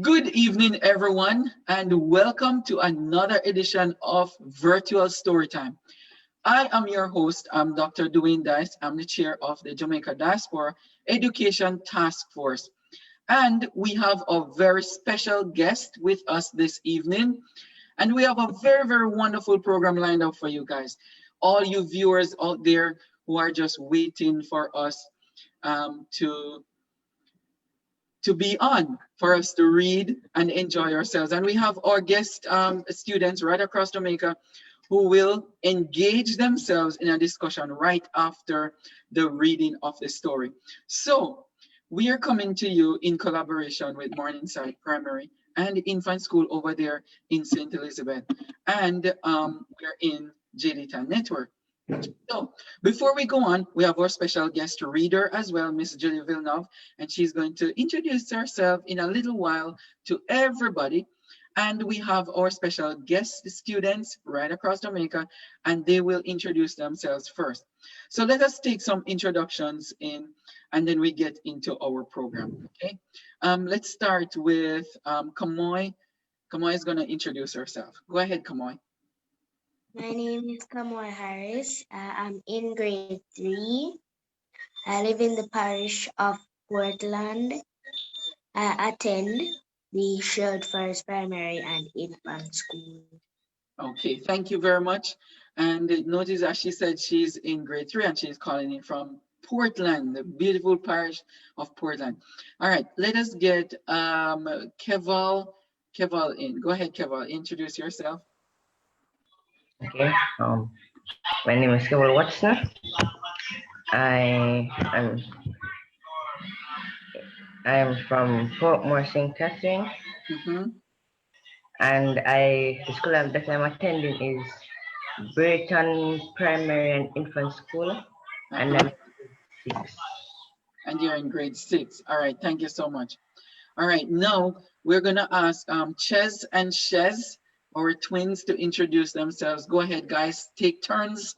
Good evening, everyone, and welcome to another edition of Virtual Storytime. I am your host. I'm Dr. Dwayne Dice. I'm the chair of the Jamaica Diaspora Education Task Force. And we have a very special guest with us this evening. And we have a very, very wonderful program lined up for you guys. All you viewers out there who are just waiting for us to be on, for us to read and enjoy ourselves. And we have our guest students right across Jamaica who will engage themselves in a discussion right after the reading of the story. So we are coming to you in collaboration with Morningside Primary and Infant School over there in St. Elizabeth. And we're in JD Network. So before we go on, we have our special guest reader as well, Miss Julie Villeneuve, and she's going to introduce herself in a little while to everybody. And we have our special guest students right across Jamaica, and they will introduce themselves first. So let us take some introductions in, and then we get into our program, okay? Let's start with Kamoy. Kamoy is gonna introduce herself. Go ahead, Kamoy. My name is Kumar Harris. I'm in grade 3. I live in the parish of Portland. I attend the Sherwood Forest Primary and Infant School. Okay, thank you very much. And notice that she said she's in grade 3 and she's calling in from Portland, the beautiful parish of Portland. All right, let us get Keval in. Go ahead, Keval, introduce yourself. Okay. My name is Kumar Watson. I'm from Portmore St. Catherine, and the school that I'm attending is Burton Primary and Infant School, and I'm 6. And you're in grade 6. All right, thank you so much. All right, now we're gonna ask Ches and Shez, our twins, to introduce themselves. Go ahead, guys, take turns.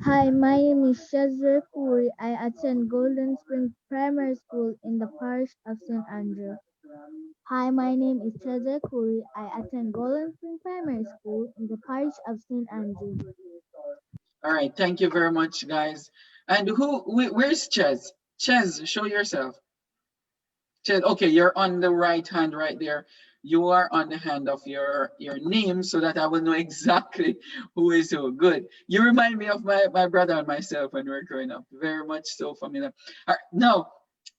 Hi, my name is Shazra Kuri. I attend Golden Spring Primary School in the parish of St. Andrew. Hi, my name is Shazra Kuri. I attend Golden Spring Primary School in the parish of St. Andrew. All right, thank you very much, guys. And where's Ches? Ches, show yourself. Ches, okay, you're on the right hand right there. You are on the hand of your name so that I will know exactly who is who. Good. You remind me of my brother and myself when we were growing up. Very much so familiar. All right, now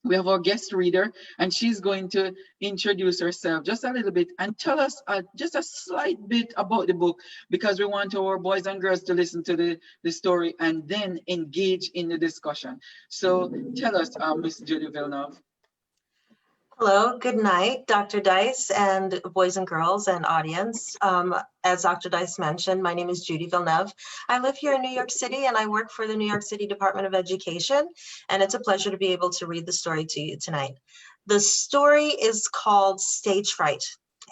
we have our guest reader, and she's going to introduce herself just a little bit and tell us just a slight bit about the book, because we want our boys and girls to listen to the story and then engage in the discussion. So tell us, Miss Julie Villeneuve. Hello, good night, Dr. Dice and boys and girls and audience. As Dr. Dice mentioned, my name is Judy Villeneuve. I live here in New York City and I work for the New York City Department of Education, and it's a pleasure to be able to read the story to you tonight. The story is called Stage Fright.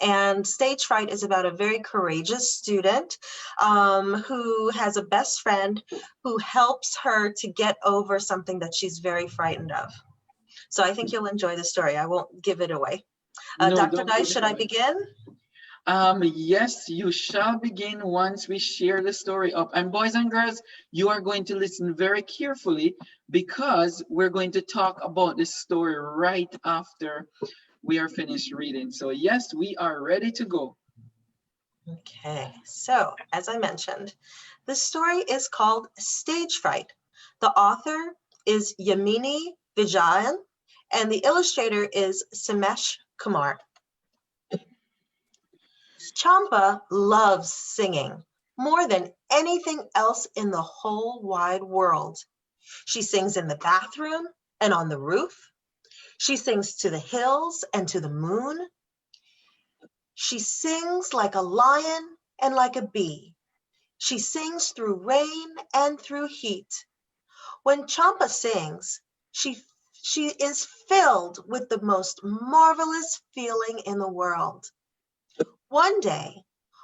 And Stage Fright is about a very courageous student who has a best friend who helps her to get over something that she's very frightened of. So I think you'll enjoy the story. I won't give it away. Dr. Dice, should I begin? Yes, you shall begin once we share the story up. And boys and girls, you are going to listen very carefully, because we're going to talk about this story right after we are finished reading. So yes, we are ready to go. Okay, so as I mentioned, the story is called Stage Fright. The author is Yamini Vijayan, and the illustrator is Somesh Kumar. Champa loves singing more than anything else in the whole wide world. She sings in the bathroom and on the roof. She sings to the hills and to the moon. She sings like a lion and like a bee. She sings through rain and through heat. When Champa sings, she is filled with the most marvelous feeling in the world. One day,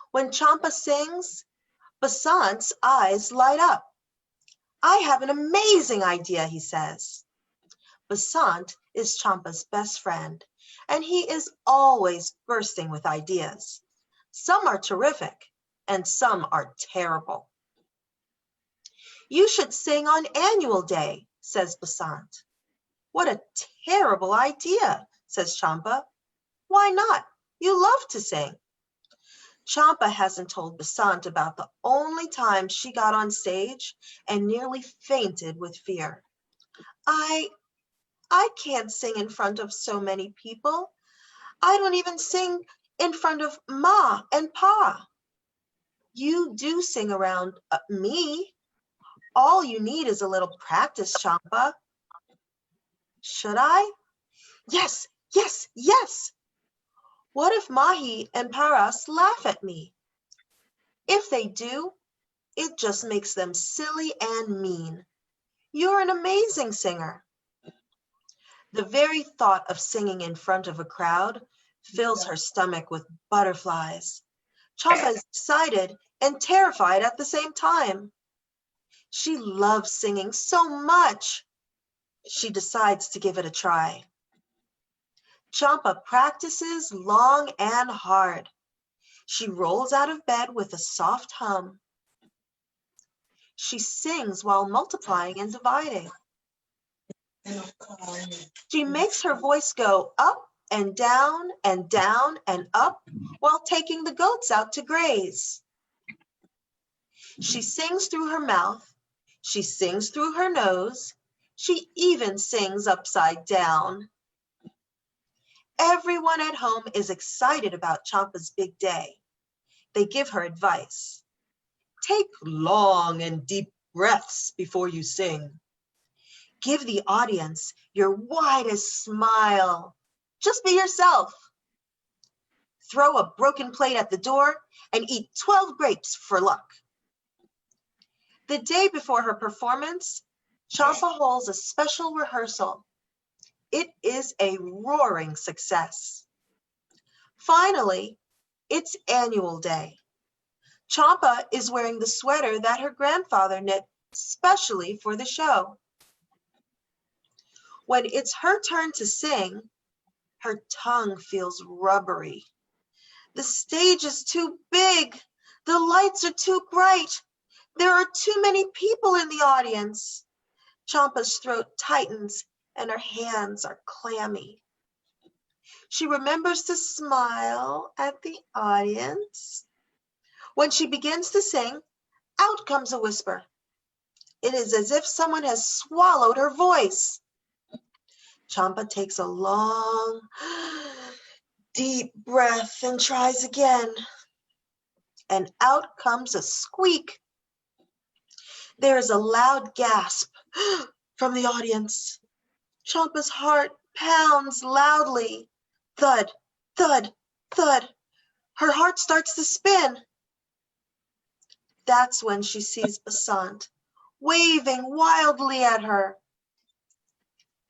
when Champa sings, Basant's eyes light up. I have an amazing idea, he says. Basant is Champa's best friend, and he is always bursting with ideas. Some are terrific, and some are terrible. You should sing on annual day, says Basant. What a terrible idea, says Champa. Why not? You love to sing. Champa hasn't told Basant about the only time she got on stage and nearly fainted with fear. I can't sing in front of so many people. I don't even sing in front of Ma and Pa. You do sing around me. All you need is a little practice, Champa. Should I? Yes, yes, yes. What if Mahi and Paras laugh at me? If they do, it just makes them silly and mean. You're an amazing singer. The very thought of singing in front of a crowd fills her stomach with butterflies. Champa is excited and terrified at the same time. She loves singing so much. She decides to give it a try. Champa practices long and hard. She rolls out of bed with a soft hum. She sings while multiplying and dividing. She makes her voice go up and down and down and up while taking the goats out to graze. She sings through her mouth. She sings through her nose. She even sings upside down. Everyone at home is excited about Champa's big day. They give her advice. Take long and deep breaths before you sing. Give the audience your widest smile. Just be yourself. Throw a broken plate at the door and eat 12 grapes for luck. The day before her performance, Champa holds a special rehearsal. It is a roaring success. Finally, it's annual day. Champa is wearing the sweater that her grandfather knit specially for the show. When it's her turn to sing, her tongue feels rubbery. The stage is too big. The lights are too bright. There are too many people in the audience. Champa's throat tightens and her hands are clammy. She remembers to smile at the audience. When she begins to sing, out comes a whisper. It is as if someone has swallowed her voice. Champa takes a long, deep breath and tries again. And out comes a squeak. There is a loud gasp from the audience. Champa's heart pounds loudly. Thud, thud, thud. Her heart starts to spin. That's when she sees Basant waving wildly at her.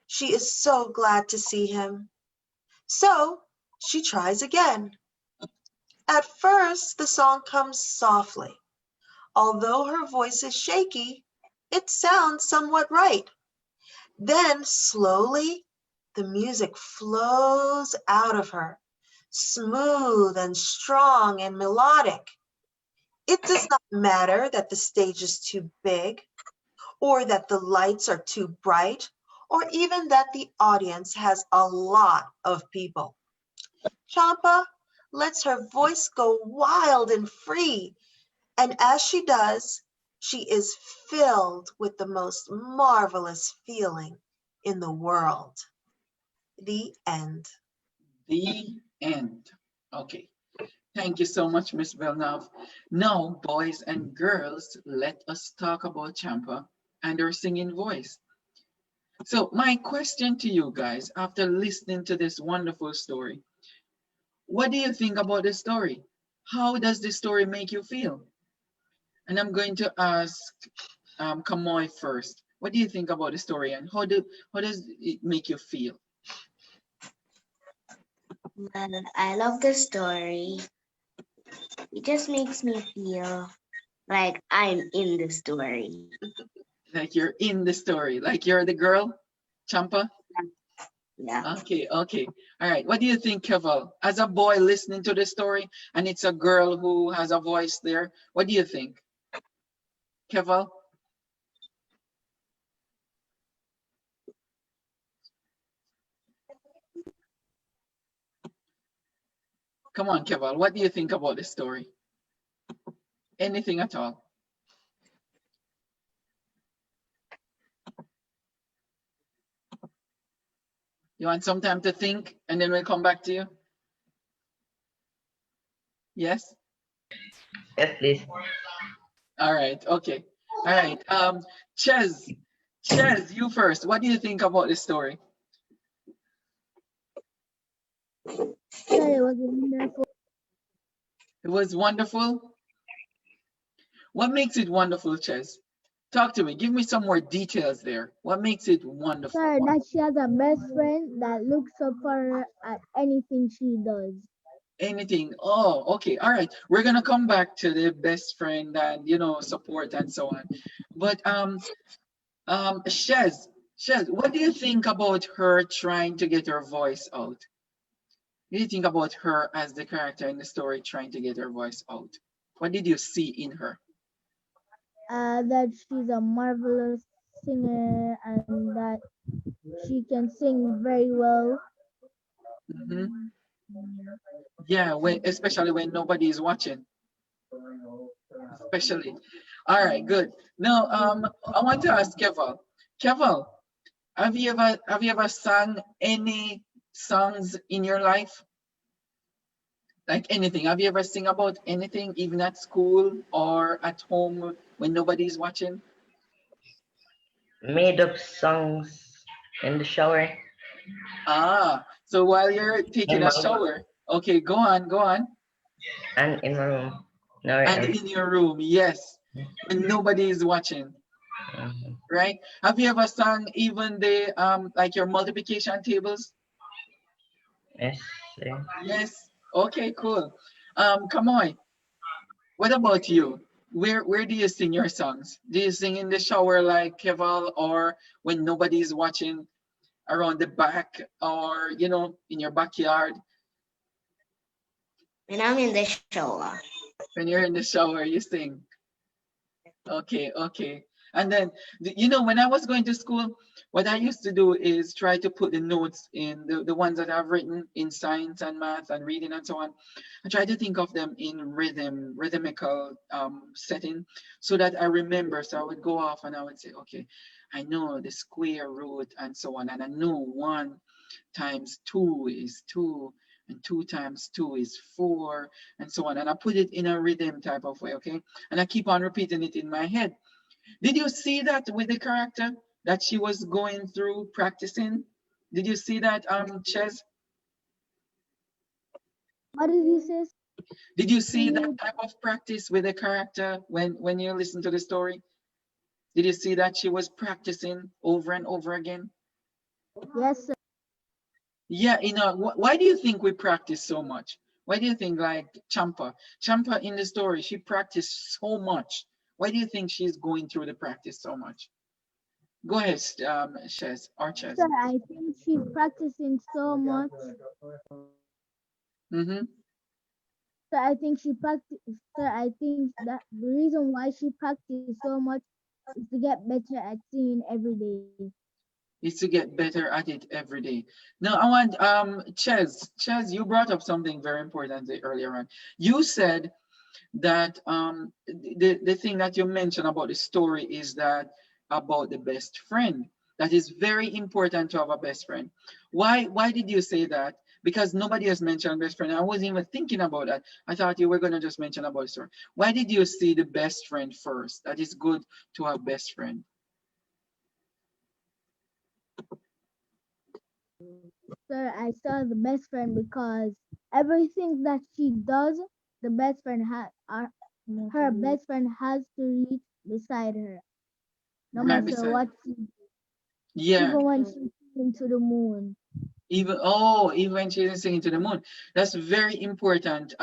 She is so glad to see him. So she tries again. At first, the song comes softly. Although her voice is shaky, it sounds somewhat right. Then slowly, the music flows out of her, smooth and strong and melodic. It does not matter that the stage is too big, or that the lights are too bright, or even that the audience has a lot of people. Champa lets her voice go wild and free, and as she does, she is filled with the most marvelous feeling in the world. The end. The end. Okay. Thank you so much, Miss Villeneuve. Now, boys and girls, let us talk about Champa and her singing voice. So my question to you guys, after listening to this wonderful story, what do you think about the story? How does the story make you feel? And I'm going to ask Kamoy first. What do you think about the story and how does it make you feel? Well, I love the story. It just makes me feel like I'm in the story. Like you're in the story, like you're the girl, Champa? Yeah. Okay, okay. All right. What do you think, Keval? As a boy listening to the story, and it's a girl who has a voice there, what do you think, Keval? Come on, Keval. What do you think about the story? Anything at all? You want some time to think, and then we'll come back to you? Yes? Yes, please. All right. Okay. All right. Ches, Ches, you first. What do you think about the story? Sir, it was wonderful. It was wonderful. What makes it wonderful, Ches? Talk to me. Give me some more details there. What makes it wonderful? Sir, that she has a best friend that looks up for her at anything she does. Anything. Oh, okay. All right. We're gonna come back to the best friend and support and so on. But Shez, what do you think about her trying to get her voice out? What do you think about her as the character in the story trying to get her voice out? What did you see in her? That she's a marvelous singer and that she can sing very well. Hmm. Yeah, especially when nobody is watching. Especially. All right, good. Now, I want to ask Keval. Keval, have you ever sung any songs in your life? Like anything? Have you ever sing about anything, even at school or at home when nobody's watching? Made up songs in the shower Ah, so while you're taking in a my room shower, okay, go on, go on. and in my room. Nowhere And else. in your room, yes, when nobody is watching, Mhm. right? Have you ever sung even the like your multiplication tables? Yes. Sir. Yes. Okay, cool. Come on. What about you? Where do you sing your songs? Do you sing in the shower like Keval or when nobody is watching around the back or in your backyard? When I'm in the shower. When you're in the shower, you sing. Okay, okay. And then, when I was going to school, what I used to do is try to put the notes in the ones that I've written in science and math and reading and so on. I try to think of them in rhythmical setting so that I remember. So I would go off and I would say, okay, I know the square root and so on. And I know 1 times 2 is 2 and 2 times 2 is 4 and so on. And I put it in a rhythm type of way, okay? And I keep on repeating it in my head. Did you see that with the character that she was going through practicing? Did you see that, Ches? What did you say? Did you see Can that you? type of practice with the character when you listen to the story? Did you see that she was practicing over and over again? Yes, sir. Yeah, why do you think we practice so much? Why do you think like Champa in the story, she practiced so much? Why do you think she's going through the practice so much? Go ahead, Ches or Ches. Sir, I think she's practicing so much. Mm-hmm. Sir, I think she practice. Sir, I think that the reason why she practiced so much is to get better at singing every day. Is to get better at it every day. Now I want Ches, you brought up something very important earlier on. You said that the thing that you mentioned about the story is that about the best friend. That is very important to have a best friend. Why did you say that? Because nobody has mentioned best friend. I wasn't even thinking about that. I thought you were gonna just mention about the story. Why did you see the best friend first? That is good to have best friend. Sir, I saw the best friend because everything that she does, the best friend her best friend has to reach beside her, no Right matter beside. what she, Yeah, even when she's into the moon. even she's singing to the moon. That's very important.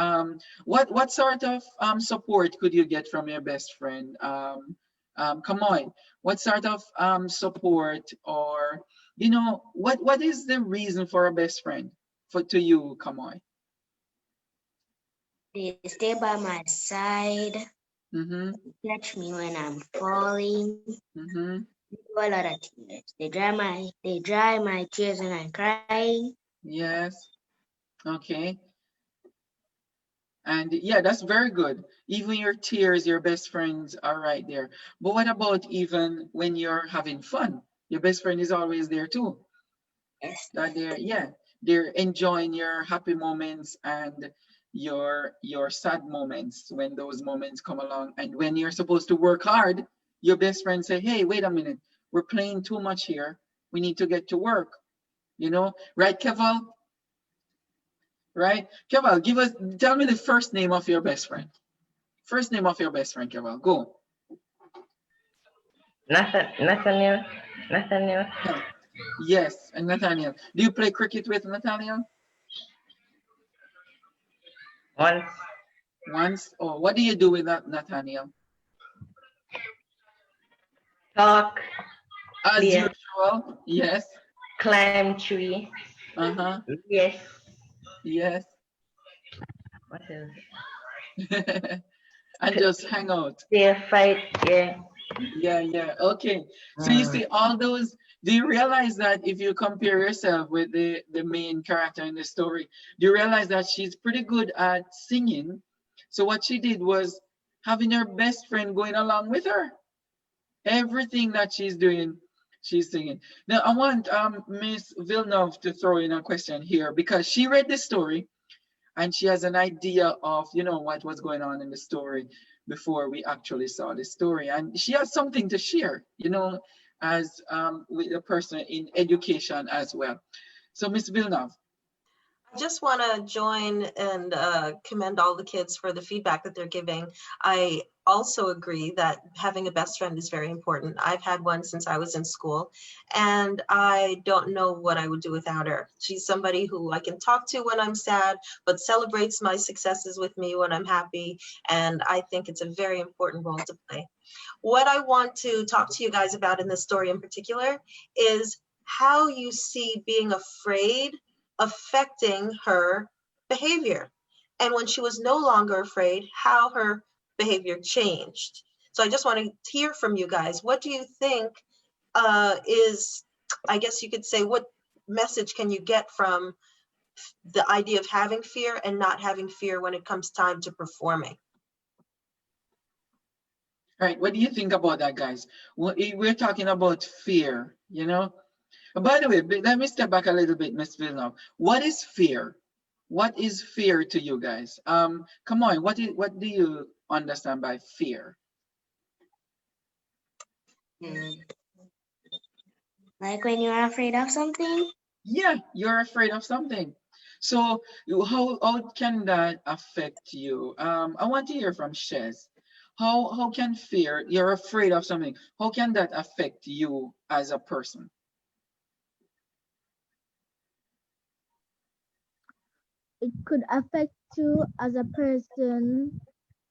What sort of support could you get from your best friend? Come on, what sort of support or You know, what is the reason for a best friend for to you, Kamoy? They stay by my side, Mm-hmm. catch me when I'm falling, Mm-hmm. do a lot of things. They dry my tears when I'm crying. Yes. Okay. And yeah, that's very good. Even your tears, your best friends are right there. But what about even when you're having fun? Your best friend is always there too. Yes. That yeah, they're enjoying your happy moments and your sad moments when those moments come along. And when you're supposed to work hard, your best friend say, "Hey, wait a minute, we're playing too much here. We need to get to work." You know, right, Keval? Right, Keval, tell me the first name of your best friend. First name of your best friend, Keval. Go. Nathaniel. Nathaniel. Yeah. Yes, and Nathaniel. Do you play cricket with Nathaniel? Once. Once? Or what do you do with that, Nathaniel? Talk. As Play. usual, yes. Climb tree. Uh-huh. Yes. Yes. What else? And just hang out. Play fight. Yeah. Yeah, yeah. Okay. So you Mm. see all those, do you realize that if you compare yourself with the main character in the story, do you realize that she's pretty good at singing? So what she did was having her best friend going along with her. Everything that she's doing, she's singing. Now I want Miss Villeneuve to throw in a question here because she read the story and she has an idea of what was going on in the story before we actually saw the story, and she has something to share, as with a person in education as well. So Miss Villeneuve. I just want to join and commend all the kids for the feedback that they're giving. I also agree that having a best friend is very important. I've had one since I was in school, and I don't know what I would do without her. She's somebody who I can talk to when I'm sad, but celebrates my successes with me when I'm happy, and I think it's a very important role to play. What I want to talk to you guys about in this story in particular is how you see being afraid affecting her behavior. And when she was no longer afraid, how her behavior changed. So I just want to hear from you guys. What do you think is, I guess you could say, what message can you get from the idea of having fear and not having fear when it comes time to performing? All right, what do you think about that, guys? We're talking about fear. By the way, let me step back a little bit, Miss Villeneuve. What is fear? What is fear to you guys? Come on, what do you understand by fear? Mm. Like when you're afraid of something? Yeah, you're afraid of something. So how can that affect you? I want to hear from Shez. How can fear, you're afraid of something, how can that affect you as a person? It could affect you as a person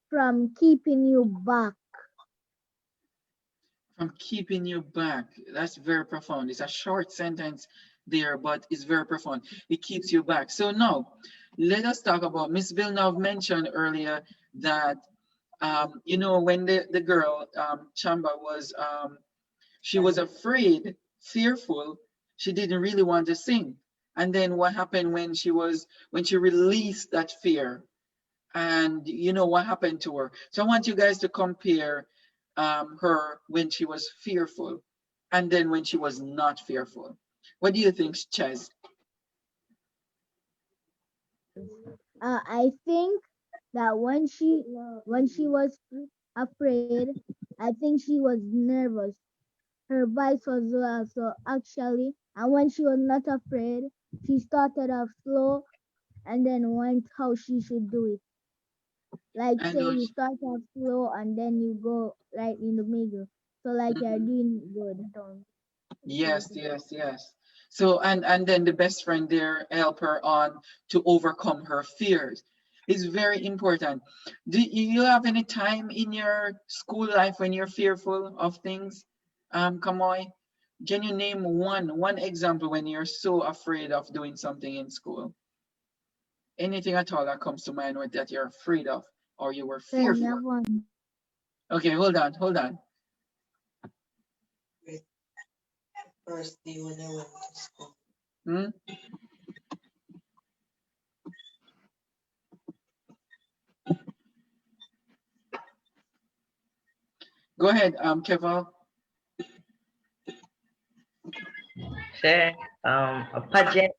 from keeping you back. From keeping you back. That's very profound. It's a short sentence there, but it's very profound. It keeps you back. So now, let us talk about, Miss Villeneuve mentioned earlier that, when the girl, Chamba, she was afraid, fearful, she didn't really want to sing. And then what happened when she released that fear? And what happened to her? So I want you guys to compare her when she was fearful and then when she was not fearful. What do you think, Ches? I think that when she was afraid, I think she was nervous. Her voice was low, so actually, and when she was not afraid, she started off slow and then went how she should do it. Like And say you start off slow and then you go right in the middle. So like you're mhm. doing good. Yes, yes, yes. So and then the best friend there help her on to overcome her fears. It's very important. Do you have any time in your school life when you're fearful of things, Kamoy? Can you name one example when you're so afraid of doing something in school? Anything at all that comes to mind with that you're afraid of or you were Sir, me fearful? have one. Okay, hold on, hold on. Wait, first day when I went to school. Hmm? Go ahead, Keval. Say, a pageant,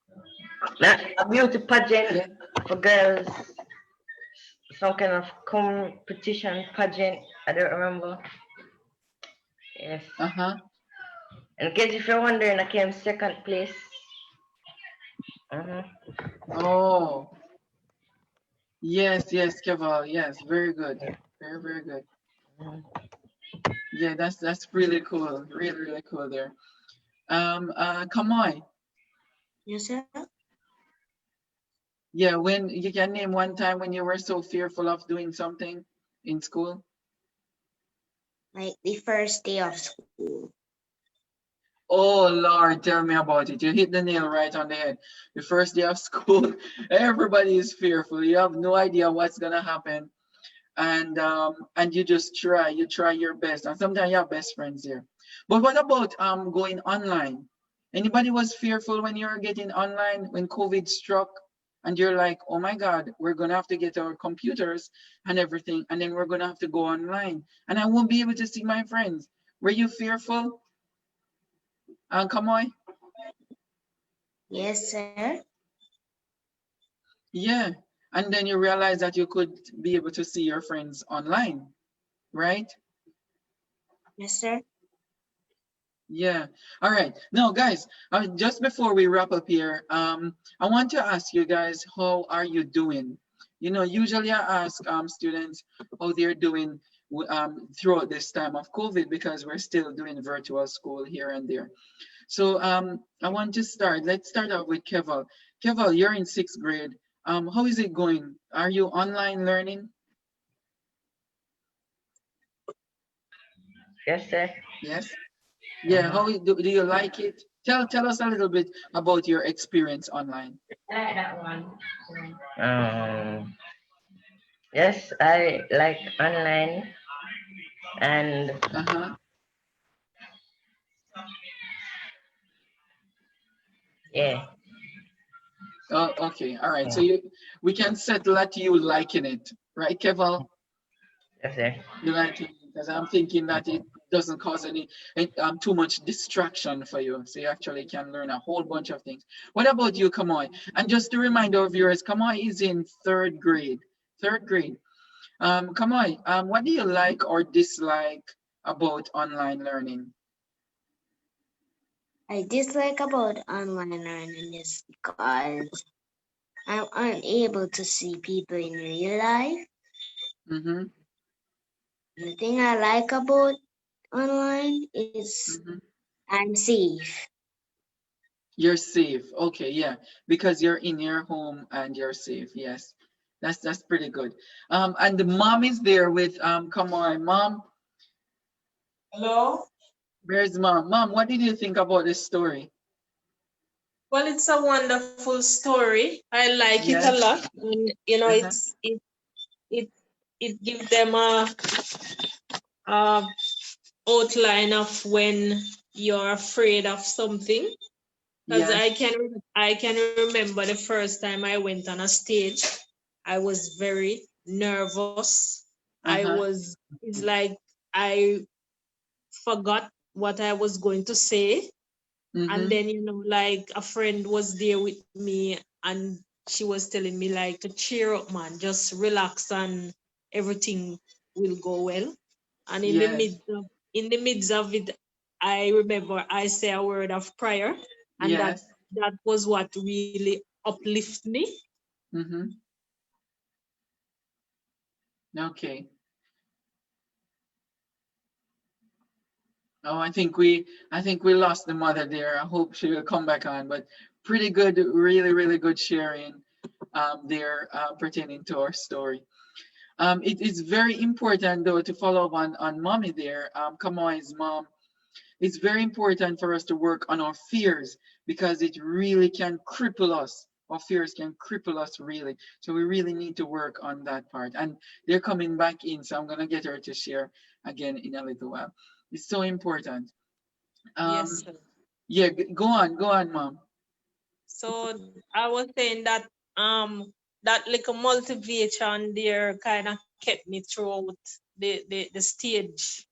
not a beauty pageant Yeah. for girls, some kind of competition pageant. I don't remember. Yes. Uh-huh. In case if you're wondering, I came second place. Uh-huh. Oh, yes, yes, Keval. Yes, very good. Very, very good. Mhm. Yeah, that's really cool. Really, really cool there. Come on. Yes, sir. Yeah, when you can name one time when you were so fearful of doing something in school. Like the first day of school. Oh Lord, tell me about it. You hit the nail right on the head. The first day of school, everybody is fearful. You have no idea what's gonna happen. And you just you try your best. And sometimes you have best friends there. But what about going online? Anybody was fearful when you were getting online when COVID struck? And you're like, oh my God, we're gonna have to get our computers and everything, and then we're gonna have to go online. And I won't be able to see my friends. Were you fearful? Come on. Yes, sir. Yeah. And then you realize that you could be able to see your friends online, right? Yes, sir. Yeah. All right. Now, guys, just before we wrap up here, I want to ask you guys, how are you doing? You know, usually I ask students how they're doing throughout this time of COVID because we're still doing virtual school here and there. So I want to start. Let's start out with Keval. Keval, you're in sixth grade. How is it going? Are you online learning? Yes, sir. Yes. Yeah. Uh-huh. Do you like it? Tell us a little bit about your experience online. I like that one. Yes, I like online and Uh-huh. yeah. Oh, okay. All right. So Yeah. we can settle at you liking it, right, Keval? Yes, sir. You like it because I'm thinking that it doesn't cause any too much distraction for you, so you actually can learn a whole bunch of things. What about you, Kamoy? And just to remind our viewers, Kamoy is in third grade. Third grade. Kamoy, what do you like or dislike about online learning? I dislike about online learning is because I'm unable to see people in real life. Mm-hmm. The thing I like about online is Mm-hmm. I'm safe. You're safe. Okay, yeah, because you're in your home and you're safe. Yes, that's pretty good. And the mom is there with come on, mom. Hello. Where's mom? Mom, what did you think about this story? Well, it's a wonderful story. I like it a Yes. lot. And, Uh-huh. it it gives them a outline of when you're afraid of something. Because Yes. I can remember the first time I went on a stage, I was very nervous. Uh-huh. It's like I forgot what I was going to say. And Mm-hmm. then, like a friend was there with me and she was telling me like to cheer up, man, just relax and everything will go well. And Yes. in the midst of it, I remember I say a word of prayer, and Yes. that was what really uplift me. Mm-hmm. Okay. Oh, I think we lost the mother there. I hope she will come back on, but pretty good, really, really good sharing there pertaining to our story. It is very important though to follow up on mommy there, Kamoy's mom. it's very important for us to work on our fears because it really can cripple us. Our fears can cripple us really. So we really need to work on that part. And they're coming back in, so I'm gonna get her to share again in a little while. It's so important. Yes, Um, sir. yeah, go on, mom. So I was saying that that little motivation there kind of kept me throughout the stage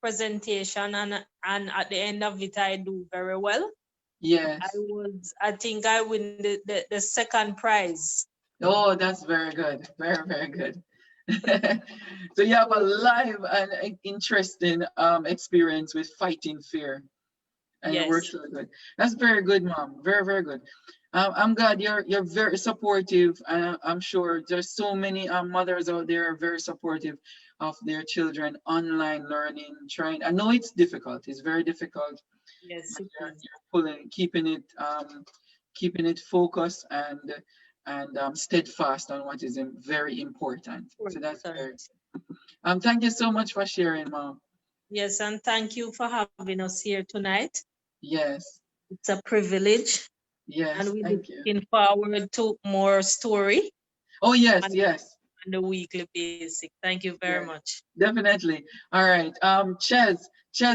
presentation, and at the end of it I do very well. Yes. I think I win the second prize. Oh, that's very good. Very, very good. So you have a live and interesting experience with fighting fear, and it works Yes. really good. That's very good, mom. Very, very good. I'm glad you're very supportive, and I'm sure there's so many mothers out there are very supportive of their children online learning, trying. I know it's difficult. It's very difficult. Yes, it is. You're pulling, keeping it focused and steadfast on what is very important. So that's very. Important. Thank you so much for sharing, mom. Yes, and thank you for having us here tonight. Yes, It's a privilege, and yes, we're thank you. looking forward to more story Oh yes, on, yes, on the weekly basis. Thank you very yes, much. definitely. All right, Ches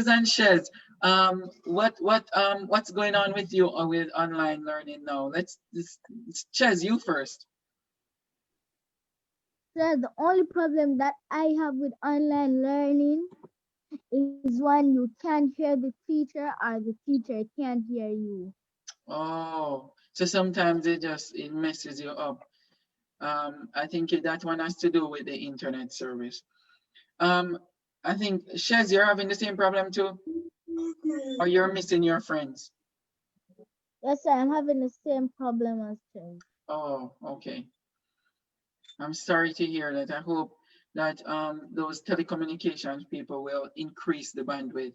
and Shez, what's going on with you with online learning now? Ches, you first. So the only problem that I have with online learning is when you can't hear the teacher or the teacher can't hear you. Oh, so sometimes it messes you up. I think that one has to do with the internet service. Um, I think Shez, you're having the same problem too, or you're missing your friends. Yes, sir, I'm having the same problem as you. Oh, okay. I'm sorry to hear that. I hope that those telecommunications people will increase the bandwidth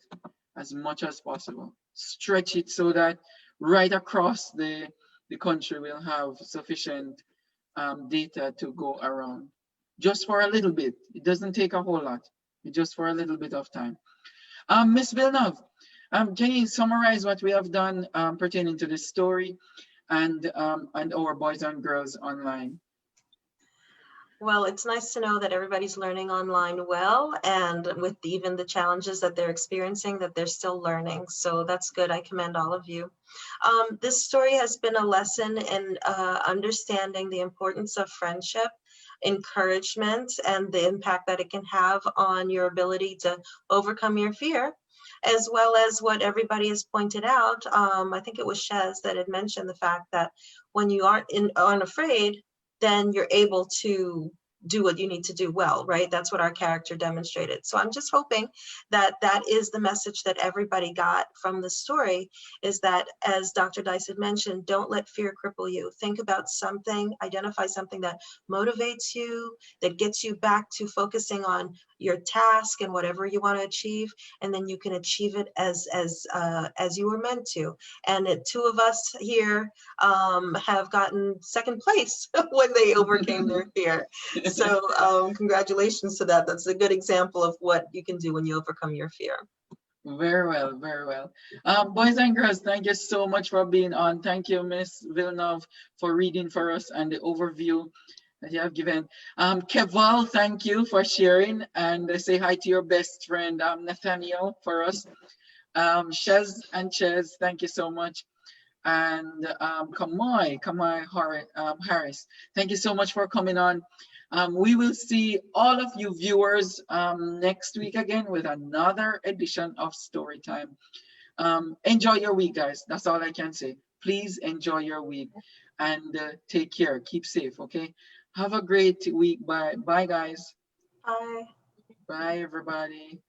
as much as possible. Stretch it so that right across the country will have sufficient data to go around. Just for a little bit. It doesn't take a whole lot. Just for a little bit of time. Miss Villeneuve, can you summarize what we have done pertaining to this story and our boys and girls online? Well, it's nice to know that everybody's learning online well, and with even the challenges that they're experiencing, that they're still learning. So that's good. I commend all of you. This story has been a lesson in understanding the importance of friendship, encouragement, and the impact that it can have on your ability to overcome your fear, as well as what everybody has pointed out. I think it was Shez that had mentioned the fact that when you aren't unafraid, then you're able to do what you need to do well, right? That's what our character demonstrated. So I'm just hoping that that is the message that everybody got from the story, is that, as Dr. Dice had mentioned, don't let fear cripple you. Think about something, identify something that motivates you, that gets you back to focusing on your task and whatever you want to achieve, and then you can achieve it as you were meant to. And two of us here have gotten second place when they overcame their fear. So congratulations to that. That's a good example of what you can do when you overcome your fear. Very well, very well. Boys and girls, thank you so much for being on. Thank you, Miss Villeneuve, for reading for us and the overview that you have given. Keval, thank you for sharing, and say hi to your best friend, Nathaniel, for us. Shez and Ches, thank you so much. And Kamai Harris, thank you so much for coming on. We will see all of you viewers next week again with another edition of Storytime. Enjoy your week, guys. That's all I can say. Please enjoy your week and take care. Keep safe, okay? Have a great week. Bye. Bye, guys. Bye. Bye, everybody.